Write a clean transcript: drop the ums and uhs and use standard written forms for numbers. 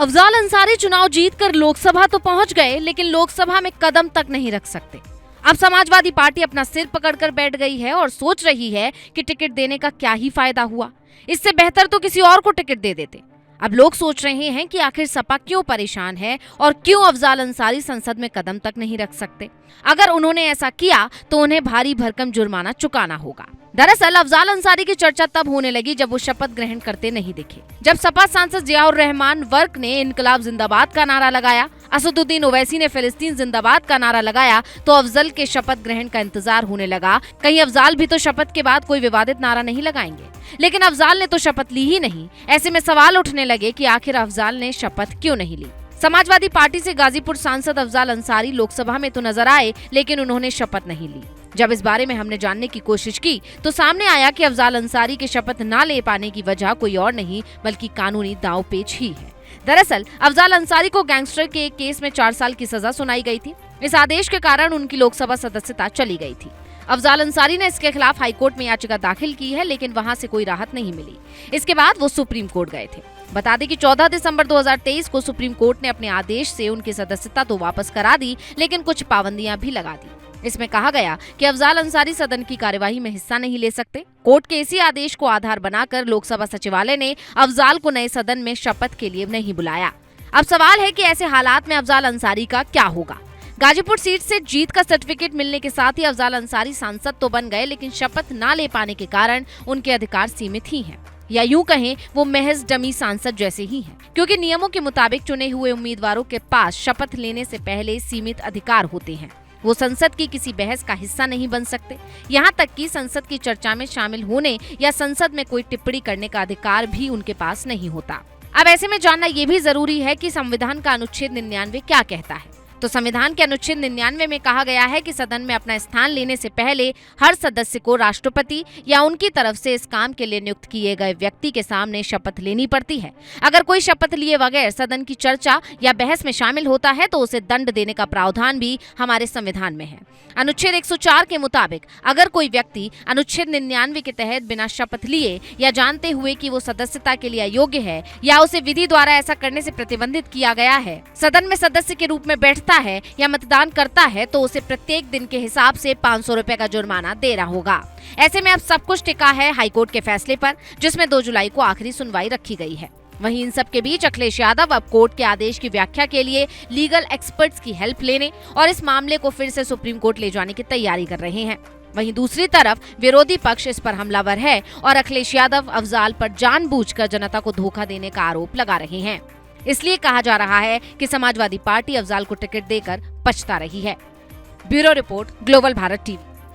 अफजाल अंसारी चुनाव जीतकर लोकसभा तो पहुंच गए, लेकिन लोकसभा में कदम तक नहीं रख सकते। अब समाजवादी पार्टी अपना सिर पकड़कर बैठ गई है और सोच रही है कि टिकट देने का क्या ही फायदा हुआ, इससे बेहतर तो किसी और को टिकट दे देते। अब लोग सोच रहे हैं कि आखिर सपा क्यों परेशान है और क्यों अफजाल अंसारी संसद में कदम तक नहीं रख सकते। अगर उन्होंने ऐसा किया तो उन्हें भारी भरकम जुर्माना चुकाना होगा। दरअसल अफजाल अंसारी की चर्चा तब होने लगी जब वो शपथ ग्रहण करते नहीं दिखे। जब सपा सांसद जियाउर रहमान वर्क ने इनकलाब जिंदाबाद का नारा लगाया, असदुद्दीन ओवैसी ने फिलिस्तीन जिंदाबाद का नारा लगाया, तो अफजल के शपथ ग्रहण का इंतजार होने लगा। कहीं अफजाल भी तो शपथ के बाद कोई विवादित नारा नहीं लगाएंगे। लेकिन अफजाल ने तो शपथ ली ही नहीं। ऐसे में सवाल उठने लगे कि आखिर अफजाल ने शपथ क्यों नहीं ली। समाजवादी पार्टी से गाजीपुर सांसद अफजाल अंसारी लोकसभा में तो नजर आए, लेकिन उन्होंने शपथ नहीं ली। जब इस बारे में हमने जानने की कोशिश की तो सामने आया कि अफजाल अंसारी के शपथ न ले पाने की वजह कोई और नहीं बल्कि कानूनी दांवपेच ही है। दरअसल अफजाल अंसारी को गैंगस्टर के एक केस में 4 साल की सजा सुनाई गई थी। इस आदेश के कारण उनकी लोकसभा सदस्यता चली गई थी। अफजाल अंसारी ने इसके खिलाफ हाईकोर्ट में याचिका दाखिल की है, लेकिन वहां से कोई राहत नहीं मिली। इसके बाद वो सुप्रीम कोर्ट गए थे। बता दें कि 14 दिसंबर 2023 को सुप्रीम कोर्ट ने अपने आदेश से उनकी सदस्यता तो वापस करा दी, लेकिन कुछ पाबंदियां भी लगा दी। इसमें कहा गया कि अफजाल अंसारी सदन की कार्यवाही में हिस्सा नहीं ले सकते। कोर्ट के इसी आदेश को आधार बनाकर लोकसभा सचिवालय ने अफजाल को नए सदन में शपथ के लिए नहीं बुलाया। अब सवाल है कि ऐसे हालात में अफजाल अंसारी का क्या होगा। गाजीपुर सीट से जीत का सर्टिफिकेट मिलने के साथ ही अफजाल अंसारी सांसद तो बन गए, लेकिन शपथ न ले पाने के कारण उनके अधिकार सीमित ही हैं, या यूं कहें वो महज डमी सांसद जैसे ही हैं, क्योंकि नियमों के मुताबिक चुने हुए उम्मीदवारों के पास शपथ लेने से पहले सीमित अधिकार होते हैं। वो संसद की किसी बहस का हिस्सा नहीं बन सकते। यहाँ तक कि संसद की चर्चा में शामिल होने या संसद में कोई टिप्पणी करने का अधिकार भी उनके पास नहीं होता। अब ऐसे में जानना ये भी जरूरी है कि संविधान का अनुच्छेद 99 क्या कहता है। तो संविधान के अनुच्छेद 99 में कहा गया है कि सदन में अपना स्थान लेने से पहले हर सदस्य को राष्ट्रपति या उनकी तरफ से इस काम के लिए नियुक्त किए गए व्यक्ति के सामने शपथ लेनी पड़ती है। अगर कोई शपथ लिए बगैर सदन की चर्चा या बहस में शामिल होता है तो उसे दंड देने का प्रावधान भी हमारे संविधान में है। अनुच्छेद 104 के मुताबिक अगर कोई व्यक्ति अनुच्छेद 99 के तहत बिना शपथ लिए या जानते हुए कि वो सदस्यता के लिए अयोग्य है या उसे विधि द्वारा ऐसा करने से प्रतिबंधित किया गया है, सदन में सदस्य के रूप में बैठता है या मतदान करता है, तो उसे प्रत्येक दिन के हिसाब से 500 रुपए का जुर्माना देना होगा। ऐसे में अब सब कुछ टिका है हाईकोर्ट के फैसले पर, जिसमें 2 जुलाई को आखिरी सुनवाई रखी गई है। वहीं इन सब के बीच अखिलेश यादव अब कोर्ट के आदेश की व्याख्या के लिए लीगल एक्सपर्ट्स की हेल्प लेने और इस मामले को फिर से सुप्रीम कोर्ट ले जाने की तैयारी कर रहे हैं। वहीं दूसरी तरफ विरोधी पक्ष इस पर हमलावर है और अखिलेश यादव अफजाल पर जानबूझकर जनता को धोखा देने का आरोप लगा रहे हैं। इसलिए कहा जा रहा है कि समाजवादी पार्टी अफजाल को टिकट देकर पछता रही है। Bureau report, global Bharat TV.